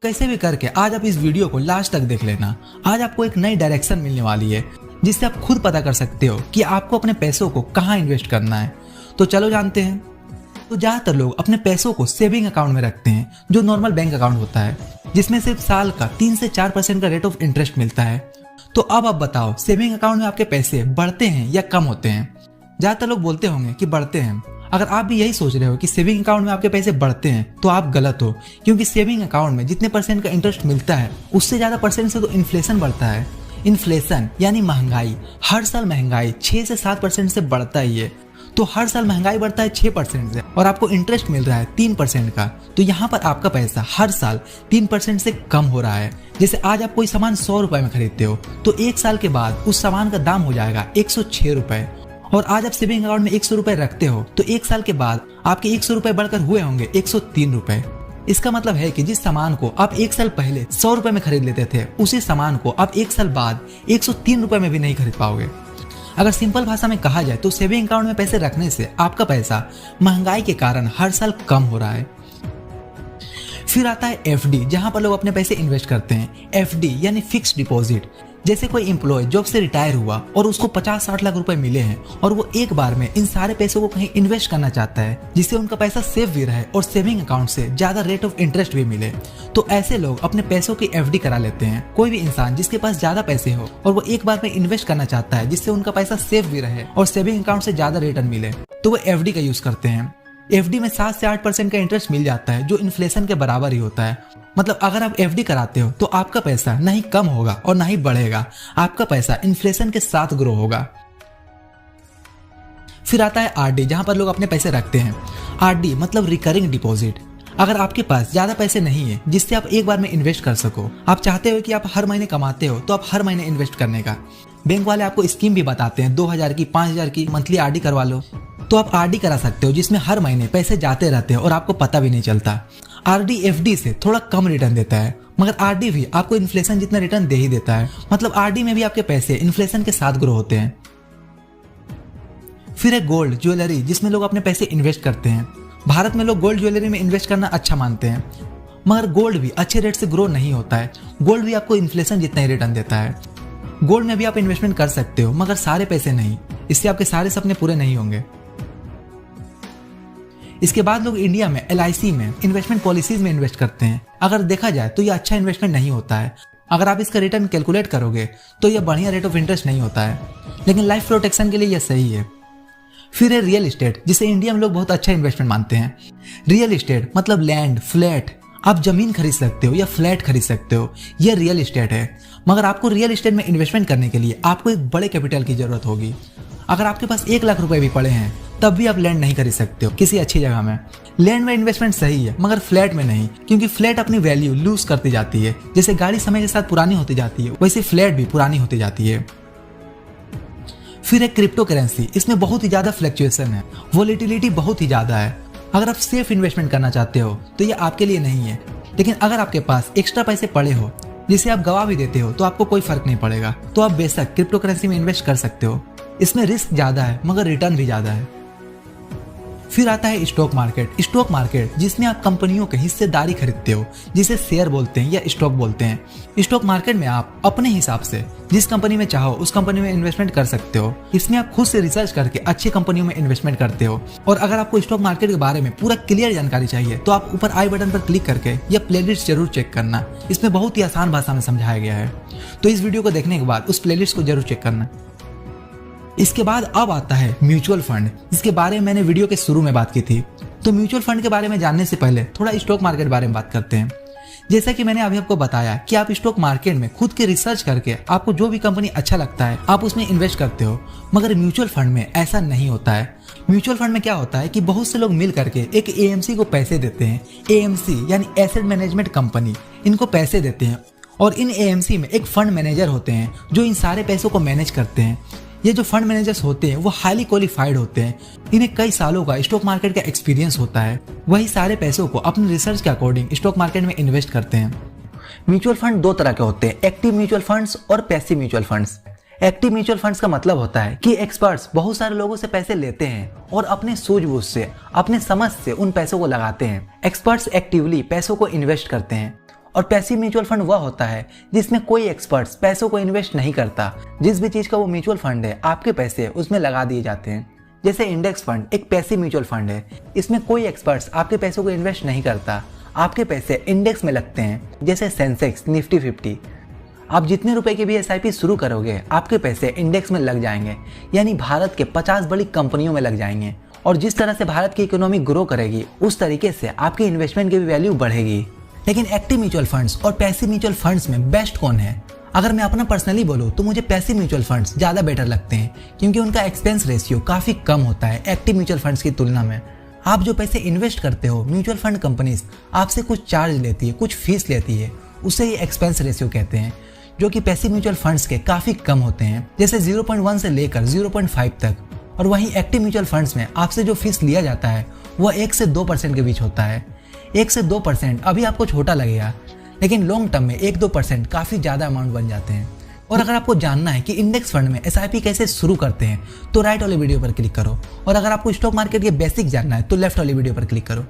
कैसे भी करके आज आप इस वीडियो को लास्ट तक देख लेना। आज आपको एक नई डायरेक्शन मिलने वाली है जिससे आप खुद पता कर सकते हो कि आपको अपने पैसों को कहाँ इन्वेस्ट करना है। तो चलो जानते हैं। तो ज्यादातर लोग अपने पैसों को सेविंग अकाउंट में रखते हैं जो नॉर्मल बैंक अकाउंट होता है, जिसमें सिर्फ साल का 3 से 4% का रेट ऑफ इंटरेस्ट मिलता है। तो अब आप बताओ, सेविंग अकाउंट में आपके पैसे बढ़ते हैं या कम होते हैं? ज्यादातर लोग बोलते होंगे कि बढ़ते हैं। अगर आप भी यही सोच रहे हो कि सेविंग अकाउंट में आपके पैसे बढ़ते हैं तो आप गलत हो, क्योंकि सेविंग अकाउंट में जितने परसेंट का इंटरेस्ट मिलता है उससे ज्यादा परसेंट से तो इन्फ्लेशन बढ़ता है। इन्फ्लेशन यानी महंगाई। हर साल महंगाई 6 से 7% से बढ़ता ही है। तो हर साल महंगाई बढ़ता है 6% से और आपको इंटरेस्ट मिल रहा है 3% का। तो यहाँ पर आपका पैसा हर साल 3% से कम हो रहा है। जैसे आज आप कोई सामान 100 रुपए में खरीदते हो तो 1 साल के बाद उस सामान का दाम हो जाएगा 106 रुपए। और आज आप सेविंग अकाउंट में 100 रुपए रखते हो तो 1 साल के बाद आपके 100 रुपए बढ़कर हुए होंगे 103 रुपए। इसका मतलब है कि जिस सामान को आप 1 साल पहले 100 रुपए में खरीद लेते थे, उसी सामान को आप 1 साल बाद 103 रुपए में भी नहीं खरीद पाओगे। अगर सिंपल भाषा में कहा जाए तो सेविंग अकाउंट में पैसे रखने से आपका पैसा महंगाई के कारण हर साल कम हो रहा है। फिर आता है एफडी, जहां पर लोग अपने पैसे इन्वेस्ट करते हैं। एफडी यानी फिक्स्ड डिपॉजिट। जैसे कोई एम्प्लॉय जॉब से रिटायर हुआ और उसको 50-60 लाख रुपए मिले हैं और वो एक बार में इन सारे पैसों को कहीं इन्वेस्ट करना चाहता है जिससे उनका पैसा सेफ भी रहे और सेविंग अकाउंट से ज्यादा रेट ऑफ इंटरेस्ट भी मिले। तो ऐसे लोग अपने पैसों की एफडी करा लेते हैं। कोई भी इंसान जिसके पास ज्यादा पैसे हो और वो एक बार में इन्वेस्ट करना चाहता है जिससे उनका पैसा सेफ भी रहे और सेविंग अकाउंट से ज्यादा रिटर्न मिले, तो वो एफडी का यूज करते हैं। एफडी में 7 से 8% का इंटरेस्ट मिल जाता है जो इन्फ्लेशन के बराबर ही होता है। मतलब अगर आप एफडी कराते हो तो आपका पैसा ना ही कम होगा और ना ही बढ़ेगा, आपका पैसा इन्फ्लेशन के साथ ग्रो होगा। फिर आता है आरडी, जहां पर लोग अपने पैसे रखते हैं। आरडी मतलब रिकरिंग डिपॉजिट। अगर आपके पास ज्यादा पैसे नहीं है जिससे आप एक बार में इन्वेस्ट कर सको, आप चाहते हो कि आप हर महीने कमाते हो तो आप हर महीने इन्वेस्ट करने का, बैंक वाले आपको स्कीम भी बताते हैं 2000 की 5000 की मंथली आरडी करवा लो, तो आप आरडी करा सकते हो जिसमें हर महीने पैसे जाते रहते हैं और आपको पता भी नहीं चलता। आरडी एफडी से थोड़ा कम रिटर्न देता है, मगर आरडी भी आपको इन्फ्लेशन जितना रिटर्न दे ही देता है। मतलब आरडी में भी आपके पैसे इन्फ्लेशन के साथ ग्रो होते हैं। फिर है गोल्ड ज्वेलरी, जिसमें लोग अपने पैसे इन्वेस्ट करते हैं। भारत में लोग गोल्ड ज्वेलरी में इन्वेस्ट करना अच्छा मानते हैं, मगर गोल्ड भी अच्छे रेट से ग्रो नहीं होता है। गोल्ड भी आपको इन्फ्लेशन जितना ही रिटर्न देता है। गोल्ड में भी आप इन्वेस्टमेंट कर सकते हो मगर सारे पैसे नहीं, इससे आपके सारे सपने पूरे नहीं होंगे। इसके बाद लोग इंडिया में LIC में इन्वेस्टमेंट पॉलिसीज में इन्वेस्ट करते हैं। अगर देखा जाए तो यह अच्छा इन्वेस्टमेंट नहीं होता है। अगर आप इसका रिटर्न कैलकुलेट करोगे तो यह बढ़िया रेट ऑफ इंटरेस्ट नहीं होता है, लेकिन लाइफ प्रोटेक्शन के लिए यह सही है। फिर है रियल एस्टेट, जिसे इंडिया में लोग बहुत अच्छा इन्वेस्टमेंट मानते हैं। रियल एस्टेट मतलब लैंड, फ्लैट। आप जमीन खरीद सकते हो या फ्लैट खरीद सकते हो, यह रियल एस्टेट है। मगर आपको रियल एस्टेट में इन्वेस्टमेंट करने के लिए आपको एक बड़े कैपिटल की जरूरत होगी। अगर आपके पास 1 लाख रुपए भी पड़े हैं तब भी आप लैंड नहीं खरीद सकते हो किसी अच्छी जगह में। लैंड में इन्वेस्टमेंट सही है मगर फ्लैट में नहीं, क्योंकि फ्लैट अपनी वैल्यू लूज करती जाती है। जैसे गाड़ी समय के साथ पुरानी होती जाती है वैसे फ्लैट भी पुरानी होती जाती है। फिर है क्रिप्टो करेंसी, इसमें बहुत ही ज्यादा फ्लक्चुएशन है, वोलेटिलिटी बहुत ही ज्यादा है। अगर आप सेफ इन्वेस्टमेंट करना चाहते हो तो ये आपके लिए नहीं है, लेकिन अगर आपके पास एक्स्ट्रा पैसे पड़े हो जिसे आप गवा भी देते हो तो आपको कोई फर्क नहीं पड़ेगा, तो आप बेशक क्रिप्टो करेंसी में इन्वेस्ट कर सकते हो। इसमें रिस्क ज्यादा है मगर रिटर्न भी ज्यादा है। फिर आता है स्टॉक मार्केट। स्टॉक मार्केट जिसमें आप कंपनियों के हिस्सेदारी खरीदते हो, जिसे शेयर बोलते हैं या स्टॉक बोलते हैं। स्टॉक मार्केट में आप अपने हिसाब से जिस कंपनी में चाहो उस कंपनी में इन्वेस्टमेंट कर सकते हो। इसमें आप खुद से रिसर्च करके अच्छी कंपनियों में इन्वेस्टमेंट करते हो। और अगर आपको स्टॉक मार्केट के बारे में पूरा क्लियर जानकारी चाहिए तो आप ऊपर आई बटन पर क्लिक करके यह प्लेलिस्ट जरूर चेक करना। इसमें बहुत ही आसान भाषा में समझाया गया है, तो इस वीडियो को देखने के बाद उस प्लेलिस्ट को जरूर चेक करना। इसके बाद अब आता है म्यूचुअल फंड, जिसके बारे में मैंने वीडियो के शुरू में बात की थी। तो म्यूचुअल फंड के बारे में जानने से पहले थोड़ा स्टॉक मार्केट के बारे में बात करते हैं। जैसा कि मैंने अभी आपको बताया कि आप स्टॉक मार्केट में खुद के रिसर्च करके आपको जो भी कंपनी अच्छा लगता है आप उसमें इन्वेस्ट करते हो, मगर म्यूचुअल फंड में ऐसा नहीं होता है। म्यूचुअल फंड में क्या होता है कि बहुत से लोग मिल करके एक AMC को पैसे देते हैं। AMC यानी एसेट मैनेजमेंट कंपनी, इनको पैसे देते हैं और इन AMC में एक फंड मैनेजर होते हैं जो इन सारे पैसों को मैनेज करते हैं। ये जो फंड मैनेजर्स होते हैं वो हाईली क्वालिफाइड होते हैं, इन्हें कई सालों का स्टॉक मार्केट का एक्सपीरियंस होता है। वही सारे पैसों को अपने रिसर्च के अकॉर्डिंग स्टॉक मार्केट में इन्वेस्ट करते हैं। म्यूचुअल फंड 2 तरह के होते हैं, एक्टिव म्यूचुअल फंड्स और passive mutual funds. Active mutual funds का मतलब होता है कि एक्सपर्ट्स बहुत सारे लोगों से पैसे लेते हैं और अपने सूझबूझ से, अपने समझ से उन पैसों को लगाते हैं। एक्सपर्ट्स एक्टिवली पैसों को इन्वेस्ट करते हैं और पैसिव म्यूचुअल फंड वह होता है जिसमें कोई एक्सपर्ट्स पैसों को इन्वेस्ट नहीं करता। जिस भी चीज का वो म्यूचुअल फंड है, आपके पैसे उसमें लगा दिए जाते हैं। जैसे इंडेक्स फंड एक पैसिव म्यूचुअल फंड है, इसमें कोई एक्सपर्ट्स आपके पैसों को इन्वेस्ट नहीं करता, आपके पैसे इंडेक्स में लगते हैं, जैसे सेंसेक्स, निफ्टी 50। आप जितने रुपए की भी SIP शुरू करोगे, आपके पैसे इंडेक्स में लग जाएंगे, यानी भारत के 50 बड़ी कंपनियों में लग जाएंगे। और जिस तरह से भारत की इकोनॉमी ग्रो करेगी, उस तरीके से आपकी इन्वेस्टमेंट की भी वैल्यू बढ़ेगी। लेकिन एक्टिव म्यूचुअल फंड्स और पैसिव म्यूचुअल फंड्स में बेस्ट कौन है? अगर मैं अपना पर्सनली बोलूँ तो मुझे पैसिव म्यूचुअल फंड्स ज़्यादा बेटर लगते हैं, क्योंकि उनका एक्सपेंस रेशियो काफ़ी कम होता है एक्टिव म्यूचुअल फंड्स की तुलना में। आप जो पैसे इन्वेस्ट करते हो, म्यूचुअल फंड कंपनीज आपसे कुछ चार्ज लेती है, कुछ फीस लेती है, उसे ही एक्सपेंस रेशियो कहते हैं, जो कि पैसिव म्यूचुअल फंड्स के काफ़ी कम होते हैं, जैसे 0.1 से लेकर 0.5 तक। और वहीं एक्टिव म्यूचुअल फंड्स में आपसे जो फीस लिया जाता है वह 1 से 2% के बीच होता है। 1 से 2% अभी आपको छोटा लगेगा, लेकिन लॉन्ग टर्म में 1-2% काफ़ी ज़्यादा अमाउंट बन जाते हैं। और अगर आपको जानना है कि इंडेक्स फंड में SIP कैसे शुरू करते हैं, तो राइट वाले वीडियो पर क्लिक करो। और अगर आपको स्टॉक मार्केट के बेसिक जानना है तो लेफ्ट वाले वीडियो पर क्लिक करो।